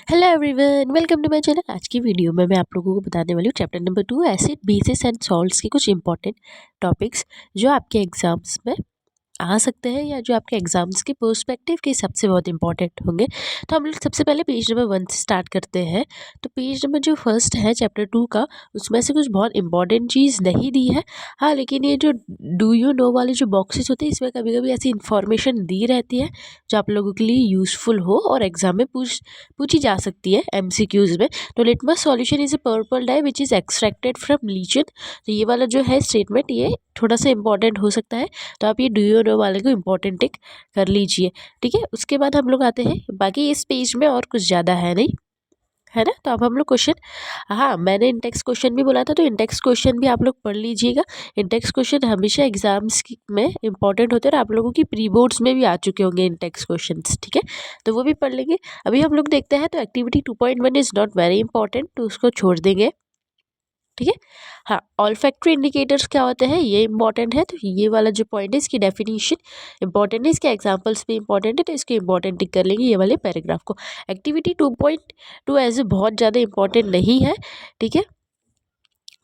Hello everyone, welcome to my channel. आज की video में मैं आप लोगों को बताने वाली हूँ chapter number 2 acid basis and salts के कुछ इंपॉर्टेंट टॉपिक्स जो आपके एग्जाम्स में आ सकते हैं या जो आपके एग्जाम्स के पर्सपेक्टिव के हिसाब से बहुत इंपॉर्टेंट होंगे। तो हम लोग सबसे पहले पेज नंबर 1 से स्टार्ट करते हैं। तो पेज नंबर जो फर्स्ट है चैप्टर 2 का, उसमें से कुछ बहुत इंपॉर्टेंट चीज़ नहीं दी है। हाँ, लेकिन ये जो डू यू नो वाले जो बॉक्सेस होते हैं, इसमें कभी कभी ऐसी इन्फॉर्मेशन दी रहती है जो आप लोगों के लिए यूज़फुल हो और एग्जाम में पूछी जा सकती है एमसीक्यूज में। तो litmus solution is a purple dye which is extracted from lichen. तो ये वाला जो है स्टेटमेंट, ये थोड़ा सा इंपॉर्टेंट हो सकता है, तो आप ये डू यू नो वाले को इंपॉर्टेंट टिक कर लीजिए। ठीक है, उसके बाद हम लोग आते हैं, बाकी इस पेज में और कुछ ज़्यादा है नहीं, है ना। तो अब हम लोग क्वेश्चन, हाँ मैंने इंटेक्स क्वेश्चन भी बोला था, तो इंटेक्स क्वेश्चन भी आप लोग पढ़ लीजिएगा। इंटेक्स क्वेश्चन हमेशा एग्जाम्स में इंपॉर्टेंट होते हैं और आप लोगों की प्री बोर्ड्स में भी आ चुके होंगे इंटेक्स क्वेश्चंस। ठीक है, तो वो भी पढ़ लेंगे। अभी हम लोग देखते हैं, तो activity 2.1 is not very important, तो उसको छोड़ देंगे। ठीक है, हाँ ऑल्फैक्टरी इंडिकेटर्स क्या होते हैं ये इंपॉर्टेंट है, तो ये वाला जो पॉइंट है इसकी डेफिनेशन इंपॉर्टेंट है, इसके एग्जांपल्स भी इंपॉर्टेंट है, तो इसके इंपॉर्टेंट टिक कर लेंगे ये वाले पैराग्राफ को। एक्टिविटी 2.2 ऐसे बहुत ज़्यादा इंपॉर्टेंट नहीं है। ठीक है,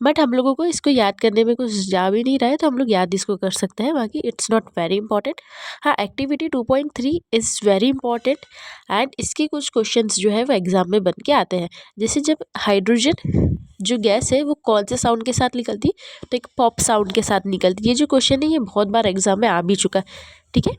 बट हम लोगों को इसको याद करने में कुछ जा भी नहीं रहा है, तो हम लोग याद इसको कर सकते हैं, बाकी इट्स नॉट वेरी इंपॉर्टेंट। हाँ, activity 2.3 is very important and इसके कुछ क्वेश्चंस जो है वो एग्जाम में बन के आते हैं। जैसे जब हाइड्रोजन जो गैस है वो कौन से साउंड के साथ निकलती है, तो एक पॉप साउंड के साथ निकलती है। ये जो क्वेश्चन है ये बहुत बार एग्जाम में आ भी चुका है। ठीक है,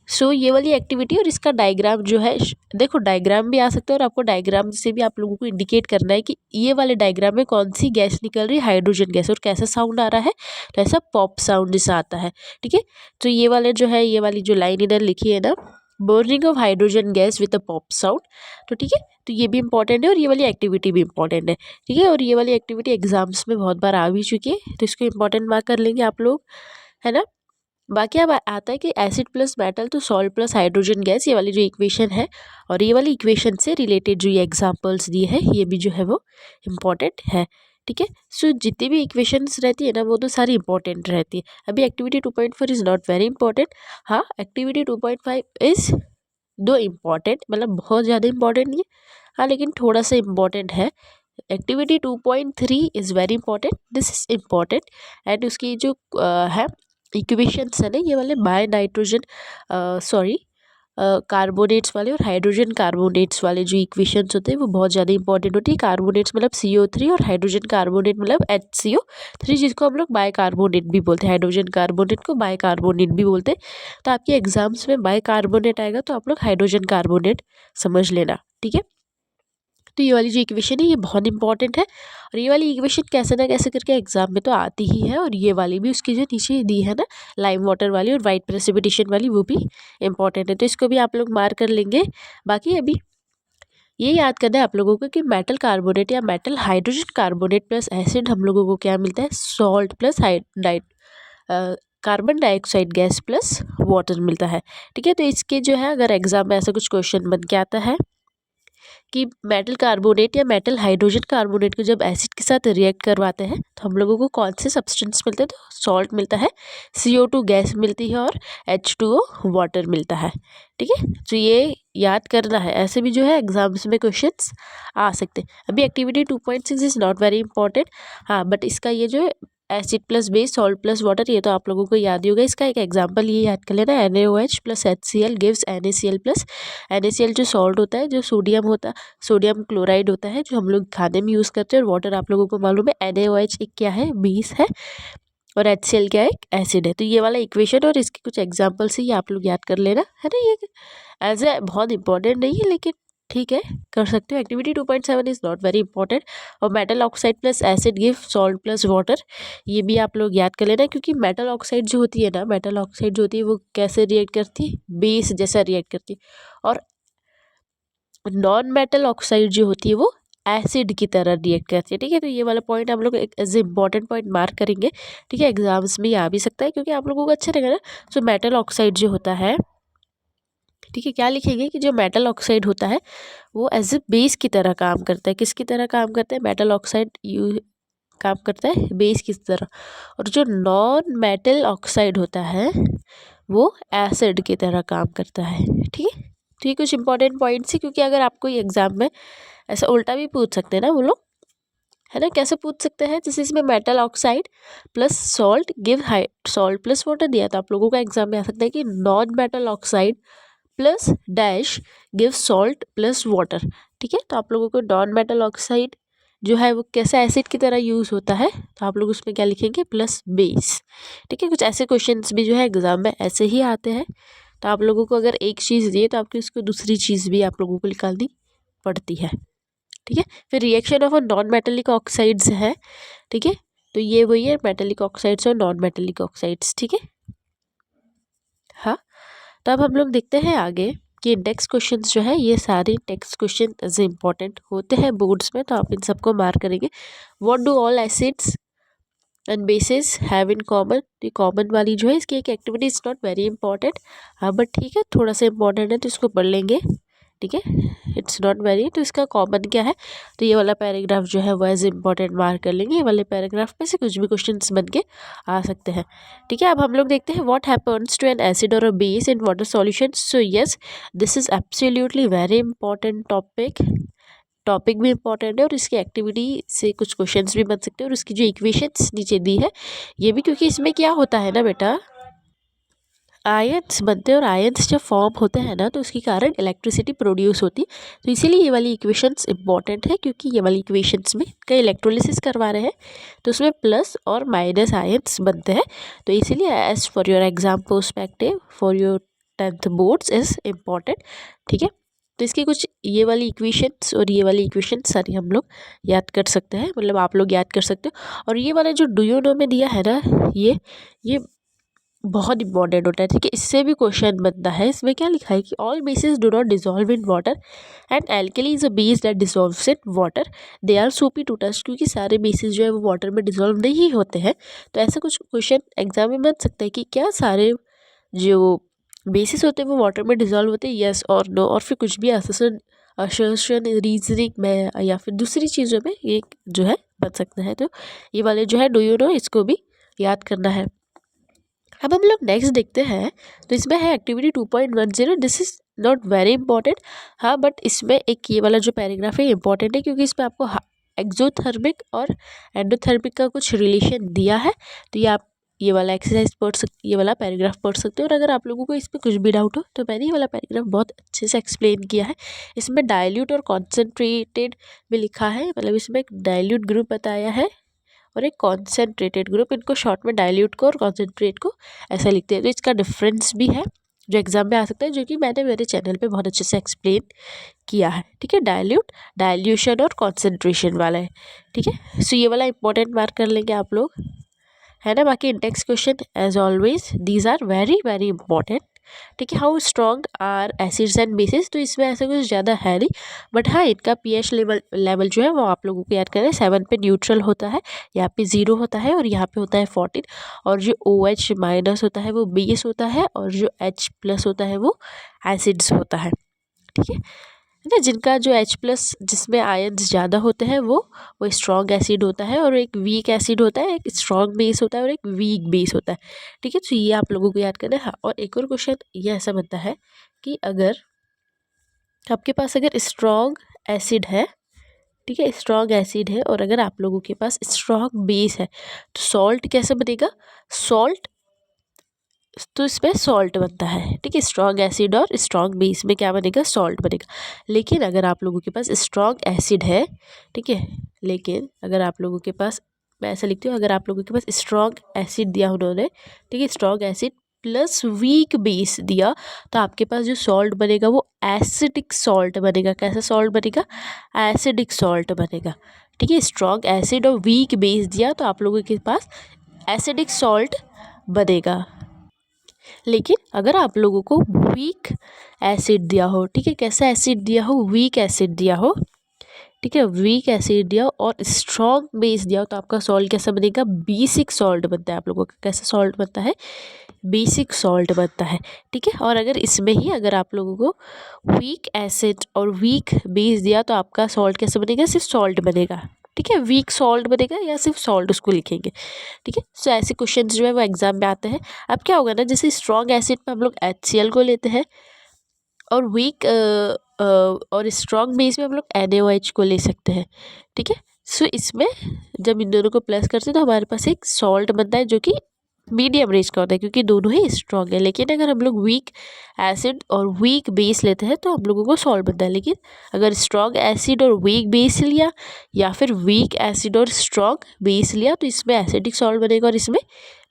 सो ये वाली एक्टिविटी और इसका डायग्राम जो है, देखो डायग्राम भी आ सकता है और आपको डायग्राम से भी आप लोगों को इंडिकेट करना है कि ये वाले डायग्राम में कौन सी गैस निकल रही है, हाइड्रोजन गैस, और कैसा साउंड आ रहा है, तो ऐसा पॉप साउंड जैसा आता है। ठीक है, तो ये वाले जो है, ये वाली जो लाइन इधर लिखी है ना, burning of hydrogen gas with a pop sound, तो ठीक है, तो ये भी इंपॉर्टेंट है और ये वाली एक्टिविटी भी इंपॉर्टेंट है। ठीक है, और ये वाली एक्टिविटी एग्जाम्स में बहुत बार आ भी चुकी है, तो इसको इंपॉर्टेंट मार्क कर लेंगे आप लोग, है ना। बाकी अब आता है कि एसिड प्लस मेटल तो सॉल्ट प्लस हाइड्रोजन गैस, ये वाली जो इक्वेशन है और ये वाली इक्वेशन से रिलेटेड जो ये एग्जांपल्स दिए हैं ये भी जो है वो इम्पॉर्टेंट है। ठीक है, सो जितनी भी इक्वेशंस रहती है ना वो तो सारी इंपॉर्टेंट रहती है। अभी activity 2.4 is not very important. हाँ, एक्टिविटी 2.5 इज़ दो इम्पॉर्टेंट, मतलब बहुत ज़्यादा इंपॉर्टेंट नहीं है, हाँ लेकिन थोड़ा सा इम्पॉर्टेंट है। Activity 2.3 is very important, this is important and उसकी जो है इक्वेशंस है ना, ये वाले बाय नाइट्रोजन सॉरी कार्बोनेट्स वाले और हाइड्रोजन कार्बोनेट्स वाले जो इक्वेशंस होते हैं वो बहुत ज़्यादा इंपॉर्टेंट होती है। कार्बोनेट्स मतलब CO3 और हाइड्रोजन कार्बोनेट मतलब HCO3, जिसको हम लोग बाय कार्बोनेट भी बोलते हैं, हाइड्रोजन कार्बोनेट को बाय कार्बोनेट भी बोलते हैं। तो आपके एग्जाम्स में बाय कार्बोनेट आएगा तो आप लोग हाइड्रोजन कार्बोनेट समझ लेना। ठीक है, तो ये वाली जो इक्वेशन है ये बहुत इंपॉर्टेंट है और ये वाली इक्वेशन कैसे ना कैसे करके एग्जाम में तो आती ही है, और ये वाली भी उसकी जो नीचे दी है ना, लाइम वाटर वाली और वाइट प्रेसिपिटेशन वाली, वो भी इंपॉर्टेंट है, तो इसको भी आप लोग मार्क कर लेंगे। बाकी अभी ये याद करना है आप लोगों को कि मेटल कार्बोनेट या metal hydrogen carbonate plus acid हम लोगों को क्या मिलता है, salt plus carbon dioxide gas plus water मिलता है। ठीक है, तो इसके जो है अगर एग्जाम में ऐसा कुछ क्वेश्चन बन के आता है कि मेटल कार्बोनेट या मेटल हाइड्रोजन कार्बोनेट को जब एसिड के साथ रिएक्ट करवाते हैं तो हम लोगों को कौन से सब्सटेंस मिलते हैं, तो सॉल्ट मिलता है, CO2 गैस मिलती है और H2O वाटर मिलता है। ठीक है, तो ये याद करना है, ऐसे भी जो है एग्जाम्स में क्वेश्चंस आ सकते हैं। अभी activity 2.6 is not very important. हाँ, बट इसका ये जो acid plus base salt plus water, ये तो आप लोगों को याद ही होगा। इसका एक एग्जांपल ये याद कर लेना, NaOH plus HCl gives NaCl plus. NaCl जो सॉल्ट होता है, जो सोडियम होता है, सोडियम क्लोराइड होता है, जो हम लोग खाने में यूज़ करते हैं, और वाटर आप लोगों को मालूम है NaOH एक क्या है, बेस है, और HCl क्या है, एक एसिड है। तो ये वाला इक्वेशन और इसके कुछ एग्जाम्पल से ही आप लोग याद कर लेना, है ना। ये एज ए बहुत इंपॉर्टेंट नहीं है लेकिन ठीक है, कर सकते हो। Activity 2.7 is not very important, और metal oxide plus acid give salt plus water, ये भी आप लोग याद कर लेना, क्योंकि मेटल ऑक्साइड जो होती है ना, मेटल ऑक्साइड जो होती है वो कैसे रिएक्ट करती है, बेस जैसा रिएक्ट करती है, और नॉन मेटल ऑक्साइड जो होती है वो एसिड की तरह रिएक्ट करती है। ठीक है, तो ये वाला पॉइंट हम लोग as a important point mark करेंगे। ठीक है, एग्जाम्स में आ भी सकता है क्योंकि आप लोगों को अच्छा रहेगा ना। सो मेटल ऑक्साइड जो होता है, ठीक है, क्या लिखेंगे कि जो मेटल ऑक्साइड होता है वो एज ए बेस की तरह काम करता है। किसकी तरह काम करता है, मेटल ऑक्साइड काम करता है बेस की तरह, और जो नॉन मेटल ऑक्साइड होता है वो एसिड की तरह काम करता है। ठीक है, तो ये कुछ इंपॉर्टेंट पॉइंट्स है, क्योंकि अगर आपको ये एग्जाम में ऐसा उल्टा भी पूछ सकते हैं ना वो लोग, है ना। कैसे पूछ सकते हैं, जैसे इसमें metal oxide plus salt give high, salt plus water दिया, तो आप लोगों का एग्जाम में आ सकता है कि non metal oxide plus dash give salt plus water. ठीक है, तो आप लोगों को नॉन मेटल ऑक्साइड जो है वो कैसे एसिड की तरह यूज़ होता है, तो आप लोग उसमें क्या लिखेंगे, प्लस बेस। ठीक है, कुछ ऐसे क्वेश्चंस भी जो है एग्जाम में ऐसे ही आते हैं। तो आप लोगों को अगर एक चीज़ दिए तो आपकी उसको दूसरी चीज़ भी आप लोगों को निकालनी पड़ती है। ठीक है, फिर reaction of non metallic oxides है। ठीक है, तो ये वही है मेटेलिक ऑक्साइड्स और नॉन मेटेलिक ऑक्साइड्स। ठीक है, हाँ। तो अब हम लोग देखते हैं आगे कि इंडेक्स क्वेश्चंस जो है ये सारे इंडेक्स क्वेश्चन एज इंपॉर्टेंट होते हैं बोर्ड्स में, तो आप इन सबको मार्क करेंगे। What do all acids and basis have in common, ये कॉमन वाली जो है इसकी एक activity is not very important, हाँ बट ठीक है थोड़ा सा इंपॉर्टेंट है तो इसको पढ़ लेंगे। ठीक है, इट्स नॉट वेरी, तो इसका कॉमन क्या है, तो ये वाला पैराग्राफ जो है वो एज इंपॉर्टेंट मार्क कर लेंगे। ये वाले पैराग्राफ में से कुछ भी क्वेश्चंस बन के आ सकते हैं। ठीक है, अब हम लोग देखते हैं what happens to an acid और a base in water solution. So yes, this is absolutely very important topic भी इंपॉर्टेंट है, और इसकी एक्टिविटी से कुछ क्वेश्चंस भी बन सकते हैं। और उसकी जो इक्वेशंस नीचे दी है ये भी, क्योंकि इसमें क्या होता है ना बेटा, आयन्स बनते हैं, और आयन्स जब फॉर्म होते हैं ना तो उसके कारण इलेक्ट्रिसिटी प्रोड्यूस होती है। तो इसीलिए ये वाली इक्वेशंस इंपॉर्टेंट है, क्योंकि ये वाली इक्वेशंस में कई इलेक्ट्रोलिसिस करवा रहे हैं तो उसमें प्लस और माइनस आयन्स बनते हैं। तो इसीलिए as for your exam perspective for your 10th boards is important. ठीक है, तो इसकी कुछ ये वाली इक्वेशंस और ये वाली इक्वेशंस सारी हम लोग याद कर सकते हैं, मतलब आप लोग याद कर सकते हो। और ये वाला जो डू यू नो में दिया है ना, ये बहुत इंपॉर्टेंट होता है। ठीक है, इससे भी क्वेश्चन बनता है। इसमें क्या लिखा है कि all bases do not dissolve in water and alkali is a base that dissolves in water, they are soapy to touch, क्योंकि सारे बेसिस जो है वो वाटर में डिसॉल्व नहीं होते हैं। तो ऐसा कुछ क्वेश्चन एग्जाम में बन सकता है कि क्या सारे जो बेसिस होते हैं वो वाटर में डिसॉल्व होते हैं, येस और नो, और फिर कुछ भी असर्शन रीजनिंग में या फिर दूसरी चीज़ों में ये जो है बन सकता है। तो ये वाले जो है डू यू नो, इसको भी याद करना है। अब हम लोग नेक्स्ट देखते हैं, तो इसमें है activity 2.10। This is not very important, हाँ बट इसमें एक ये वाला जो पैराग्राफ है इंपॉर्टेंट है, क्योंकि इसमें आपको एक्सोथर्मिक और एंडोथर्मिक का कुछ रिलेशन दिया है। तो ये आप ये वाला एक्सरसाइज पढ़ सकते, ये वाला पैराग्राफ पढ़ सकते हो। और अगर आप लोगों को इसमें कुछ भी डाउट हो तो मैंने ये वाला पैराग्राफ बहुत अच्छे से एक्सप्लेन किया है। इसमें डाइल्यूट और कॉन्सेंट्रेटेड में लिखा है, मतलब इसमें एक डाइल्यूट ग्रुप बताया है और एक कॉन्सेंट्रेटेड ग्रुप। इनको शॉर्ट में डाइल्यूट को और कॉन्सेंट्रेट को ऐसा लिखते हैं। तो इसका डिफरेंस भी है जो एग्जाम में आ सकता है, जो कि मैंने मेरे चैनल पे बहुत अच्छे से एक्सप्लेन किया है। ठीक है, डाइल्यूट, डाइल्यूशन और कॉन्सेंट्रेशन वाला है। ठीक है, सो ये वाला इंपॉर्टेंट मार्क कर लेंगे आप लोग, है ना। बाकी index question as always these are very very important. ठीक है, how strong are acids and bases, तो इसमें ऐसा कुछ ज़्यादा है नहीं, बट हाँ इनका पीएच लेवल जो है वो आप लोगों को याद करें। 7 पे न्यूट्रल होता है, यहाँ पे 0 होता है, और यहाँ पे होता है 14। और जो OH माइनस होता है वो बेस होता है, और जो H प्लस होता है वो एसिड्स होता है। ठीक है ना, जिनका जो H प्लस जिसमें आयन्स ज़्यादा होते हैं वो स्ट्रॉन्ग एसिड होता है, और एक वीक एसिड होता है, एक स्ट्रॉन्ग बेस होता है और एक वीक बेस होता है। ठीक है, तो ये आप लोगों को याद करना है। हाँ, और एक और क्वेश्चन ये ऐसा बनता है कि अगर आपके पास अगर स्ट्रॉन्ग एसिड है, ठीक है स्ट्रॉन्ग एसिड है, और अगर आप लोगों के पास स्ट्रॉन्ग बेस है तो सॉल्ट कैसे बनेगा, सॉल्ट, तो इसमें सॉल्ट बनता है। ठीक है, स्ट्रॉन्ग एसिड और स्ट्रॉन्ग बेस में क्या बनेगा, सॉल्ट बनेगा। लेकिन अगर आप लोगों के पास स्ट्रॉन्ग एसिड है, ठीक है, लेकिन अगर आप लोगों के पास, मैं ऐसा लिखती हूँ, अगर आप लोगों के पास स्ट्रॉन्ग एसिड दिया उन्होंने, ठीक है strong acid plus weak base दिया, तो आपके पास जो सॉल्ट बनेगा वो एसिडिक सॉल्ट बनेगा। कैसा सॉल्ट बनेगा, एसिडिक सॉल्ट बनेगा। ठीक है, स्ट्रॉन्ग एसिड और वीक बेस दिया तो आप लोगों के पास एसिडिक सॉल्ट बनेगा। लेकिन अगर आप लोगों को वीक एसिड दिया हो, ठीक है कैसा एसिड दिया हो, वीक एसिड दिया हो, ठीक है वीक एसिड दिया और स्ट्रॉन्ग बेस दिया हो, तो आपका सॉल्ट कैसा बनेगा, बेसिक सॉल्ट बनता है। आप लोगों का कैसा सॉल्ट बनता है, बेसिक सॉल्ट बनता है। ठीक है, और अगर इसमें ही अगर आप लोगों को वीक एसिड और वीक बेस दिया तो आपका सॉल्ट कैसा बनेगा, सिर्फ सॉल्ट बनेगा। ठीक है, वीक सॉल्ट बनेगा या सिर्फ सॉल्ट उसको लिखेंगे। ठीक है, सो ऐसे क्वेश्चन जो है वो एग्जाम में आते हैं। अब क्या होगा ना, जैसे स्ट्रॉन्ग एसिड में हम लोग HCl को लेते हैं, और वीक और स्ट्रॉन्ग बेस में हम लोग NaOH को ले सकते हैं, ठीक है। सो इसमें जब इन दोनों को प्लस करते हैं तो हमारे पास एक सॉल्ट बनता है जो कि मीडियम रेंज का होता है, क्योंकि दोनों ही स्ट्रॉन्ग है। लेकिन अगर हम लोग वीक एसिड और वीक बेस लेते हैं तो हम लोगों को सॉल्ट बनता है। लेकिन अगर स्ट्रॉन्ग एसिड और वीक बेस लिया या फिर वीक एसिड और स्ट्रॉन्ग बेस लिया तो इसमें एसिडिक सॉल्ट बनेगा और इसमें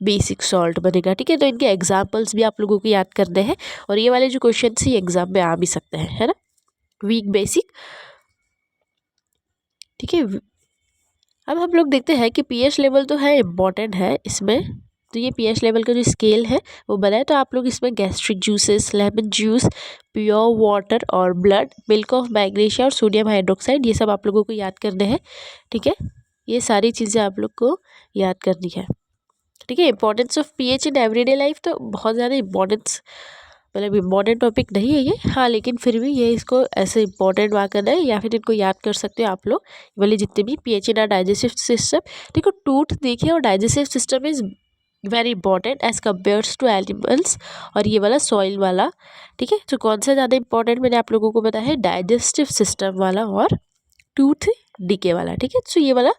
बेसिक सॉल्ट बनेगा, ठीक है। तो इनके एग्जाम्पल्स भी आप लोगों को याद करने हैं और ये वाले जो क्वेश्चन ही एग्जाम में आ भी सकते हैं, है ना। वीक बेसिक, ठीक है। अब हम लोग देखते हैं कि पीएच लेवल तो है इम्पॉर्टेंट है इसमें। तो ये पीएच लेवल का जो स्केल है वो बना है। तो आप लोग इसमें gastric juices, lemon juice, pure water और ब्लड, मिल्क ऑफ मैग्नीशिया और सोडियम हाइड्रोक्साइड, ये सब आप लोगों को याद करने हैं, ठीक है। ये सारी चीज़ें आप लोग को याद करनी है, ठीक है। Importance of pH in everyday life तो बहुत ज़्यादा इंपॉर्टेंस, मतलब इम्पॉर्टेंट टॉपिक नहीं है ये, हाँ, लेकिन फिर भी ये इसको ऐसे इंपॉर्टेंट मार्क करना है या फिर इनको याद कर सकते हो आप लोग। वाले जितने भी pH in our digestive system, देखो टूथ देखिए और digestive system is very important as compares to animals, और ये वाला सॉइल वाला, ठीक है। तो कौन सा ज़्यादा इंपॉर्टेंट मैंने आप लोगों को बताया है, डाइजेस्टिव सिस्टम वाला और टूथ डीके वाला, ठीक है। सो ये वाला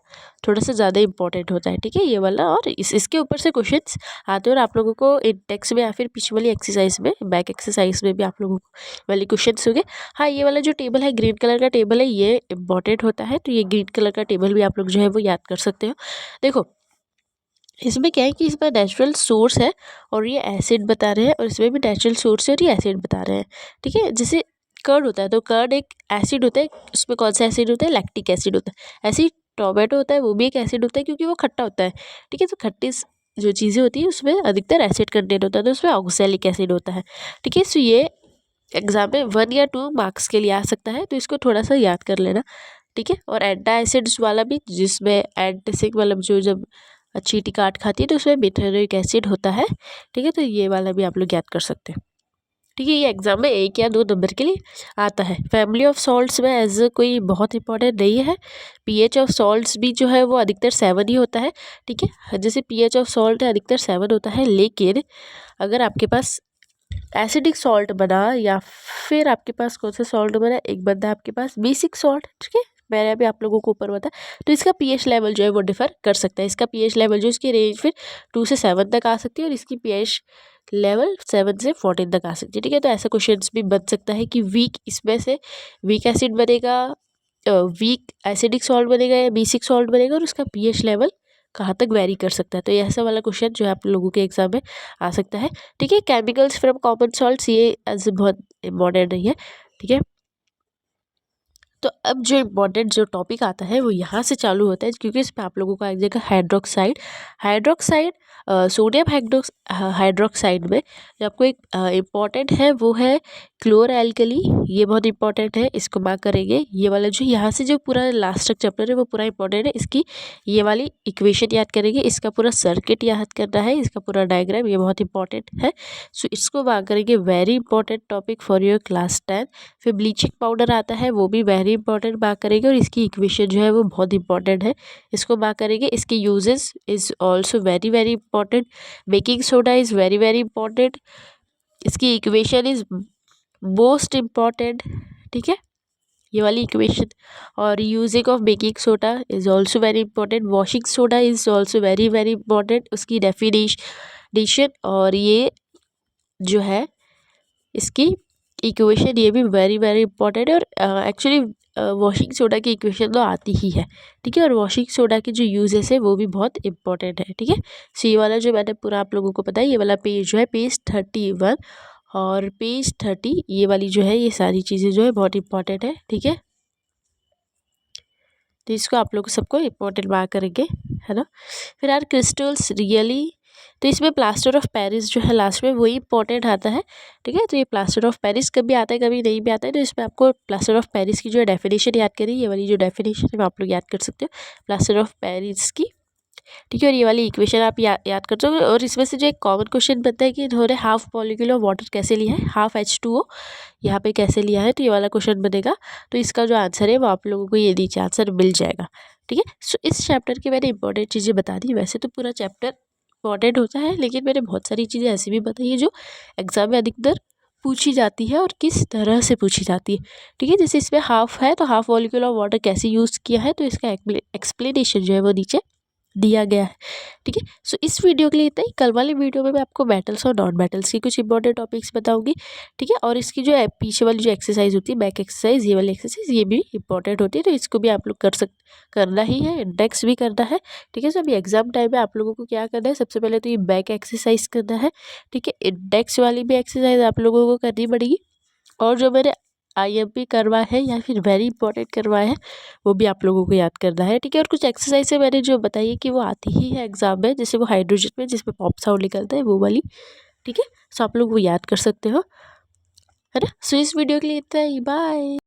थोड़ा सा ज़्यादा इंपॉर्टेंट होता है, ठीक है, ये वाला। और इसके ऊपर से क्वेश्चंस आते हैं और आप लोगों को इन टेक्स्ट में या फिर पिछली वाली एक्सरसाइज में, बैक एक्सरसाइज में भी आप लोगों को वाले क्वेश्चंस होंगे। हाँ, ये वाला जो टेबल है ग्रीन कलर का टेबल है, ये इंपॉर्टेंट होता है। तो ये ग्रीन कलर का टेबल भी आप लोग जो है वो याद कर सकते हो। देखो इसमें क्या है कि इसमें नेचुरल सोर्स है और ये एसिड बता रहे हैं, और इसमें भी नेचुरल सोर्स है और ये एसिड बता रहे हैं, ठीक है। जैसे कर्ड होता है तो कर्ड एक एसिड होता है, उसमें कौन सा एसिड होता है, लैक्टिक एसिड होता है। ऐसे ही टोमेटो होता है, वो भी एक एसिड होता है क्योंकि वो खट्टा होता है, ठीक है। तो खट्टी जो चीज़ें होती है उसमें अधिकतर एसिड कंटेंट होता है, तो उसमें ऑक्सैलिक एसिड होता है, ठीक है। सो ये एग्जाम में 1 या 2 मार्क्स के लिए आ सकता है, तो इसको थोड़ा सा याद कर लेना, ठीक है। और एंटा एसिड्स वाला भी, जिसमें एंटासिड मतलब जो जब चींटी काट खाती है तो उसमें मेथेनोइक एसिड होता है, ठीक है। तो ये वाला भी आप लोग याद कर सकते हैं, ठीक है। ये एग्जाम में 1 या 2 नंबर के लिए आता है। फैमिली ऑफ सॉल्ट्स में एज कोई बहुत इंपॉर्टेंट नहीं है। पीएच ऑफ सॉल्ट्स भी जो है वो अधिकतर 7 ही होता है, ठीक है। जैसे पीएच ऑफ सॉल्ट है अधिकतर 7 होता है, लेकिन अगर आपके पास एसिडिक सॉल्ट बना या फिर आपके पास कौन सा सॉल्ट बना, एक बंदा आपके पास बेसिक सॉल्ट, ठीक है, मैंने अभी आप लोगों को ऊपर बताया, तो इसका पीएच लेवल जो है वो डिफर कर सकता है। इसका पीएच लेवल जो इसकी रेंज फिर 2 से 7 तक आ सकती है और इसकी पीएच लेवल 7 से 14 तक आ सकती है, ठीक है। तो ऐसा क्वेश्चन भी बन सकता है कि वीक, इसमें से वीक एसिड बनेगा, वीक एसिडिक सॉल्ट बनेगा या बेसिक सॉल्ट बनेगा, और उसका पीएच लेवल कहाँ तक वेरी कर सकता है। तो ये ऐसा वाला क्वेश्चन जो है आप लोगों के एग्जाम में आ सकता है, ठीक है। केमिकल्स फ्रॉम कॉमन सॉल्ट्स, ये ऐसे बहुत इम्पॉर्टेंट नहीं है, ठीक है। तो अब जो इम्पोर्टेंट जो टॉपिक आता है वो यहाँ से चालू होता है, क्योंकि इस पर आप लोगों को आ जाएगा हाइड्रोक्साइड। हाइड्रोक्साइड सोडियम हाइड्रोक्साइड में जो आपको एक इम्पॉर्टेंट है वो है क्लोर एल्कली, ये बहुत इंपॉर्टेंट है, इसको मार्क करेंगे। ये वाला जो यहाँ से जो पूरा लास्ट तक चैप्टर है वो पूरा इंपॉर्टेंट है, इसकी ये वाली इक्वेशन याद करेंगे, इसका पूरा सर्किट याद करना है, इसका पूरा डायग्राम, ये बहुत इंपॉर्टेंट है। सो इसको मार्क करेंगे, very important topic for your class 10। फिर ब्लीचिंग पाउडर आता है, वो भी वेरी इंपॉर्टेंट मार्क करेंगे, और इसकी इक्वेशन जो है वो बहुत इंपॉर्टेंट है, इसको मार्क करेंगे। इसके uses is also very very important. Baking soda is very very important, इसकी इक्वेशन इज मोस्ट इम्पॉर्टेंट, ठीक है, ये वाली इक्वेशन। और using of baking soda is also very important. Washing soda is also very very important, उसकी definition और ये जो है इसकी इक्वेशन, ये भी वेरी वेरी इंपॉर्टेंट है। और एक्चुअली वॉशिंग सोडा की इक्वेशन तो आती ही है, ठीक है। और वॉशिंग सोडा के जो यूजेस है वो भी बहुत इंपॉर्टेंट है, ठीक है। सो ये वाला जो मैंने पूरा आप लोगों को बताया, ये वाला पेज जो है पेज 31 और पेज 30, ये वाली जो है ये सारी चीज़ें जो है बहुत इंपॉर्टेंट है, ठीक है। तो इसको आप लोग सबको इंपॉर्टेंट मार्क करेंगे, है ना। फिर आर क्रिस्टल्स रियली, तो इसमें प्लास्टर ऑफ पेरिस जो है लास्ट में वही इंपॉर्टेंट आता है, ठीक है। तो ये प्लास्टर ऑफ पेरिस कभी आता है कभी नहीं भी आता है, तो इसमें आपको प्लास्टर ऑफ पेरिस की जो है डेफिनेशन याद करिए, ये वाली जो डेफिनेशन है आप लोग याद कर सकते हो प्लास्टर ऑफ पेरिस की, ठीक है। और ये वाली इक्वेशन आप याद कर सकते हो। और इसमें से जो एक कॉमन क्वेश्चन बनता है कि इन्होंने हाफ मॉलिक्यूल ऑफ वाटर कैसे लिया है, हाफ H2O यहाँ पे कैसे लिया है, तो ये वाला क्वेश्चन बनेगा। तो इसका जो आंसर है वो आप लोगों को ये नीचे आंसर मिल जाएगा, ठीक है। सो इस चैप्टर की मैंने इंपॉर्टेंट चीज़ें बता दी। वैसे तो पूरा चैप्टर इंपॉर्टेंट होता है, लेकिन मैंने बहुत सारी चीज़ें ऐसी भी बताई है जो एग्जाम में अधिकतर पूछी जाती है और किस तरह से पूछी जाती है। ठीक है, जैसे इसमें हाफ है तो हाफ मॉलिक्यूल ऑफ वाटर कैसे यूज़ किया है, तो इसका एक्सप्लेनेशन जो है वो नीचे दिया गया है। ठीक है, सो इस वीडियो के लिए इतना ही। कल वाली वीडियो में मैं आपको मेटल्स और नॉन मेटल्स की कुछ इंपॉर्टेंट टॉपिक्स बताऊंगी। ठीक है, और इसकी जो पीछे वाली जो एक्सरसाइज होती है, बैक एक्सरसाइज, ये वाली एक्सरसाइज, ये भी इंपॉर्टेंट होती है, तो इसको भी आप लोग करना ही है, इंडेक्स भी करना है। ठीक है, सो अभी एग्जाम टाइम में आप लोगों को क्या करना है, सबसे पहले तो ये बैक एक्सरसाइज करना है। ठीक है, इंडेक्स वाली भी एक्सरसाइज आप लोगों को करनी पड़ेगी, और जो मैंने आईएमपी करवा है या फिर वेरी इंपॉर्टेंट करवाया है वो भी आप लोगों को याद करना है। ठीक है, और कुछ एक्सरसाइज है मैंने जो बताई है कि वो आती ही है एग्जाम में, जैसे वो हाइड्रोजन में जिसमें पॉप साउंड निकलता है वो वाली। ठीक है, सो आप लोग वो याद कर सकते हो, है ना। सो इस वीडियो के लिए इतना ही, बाय।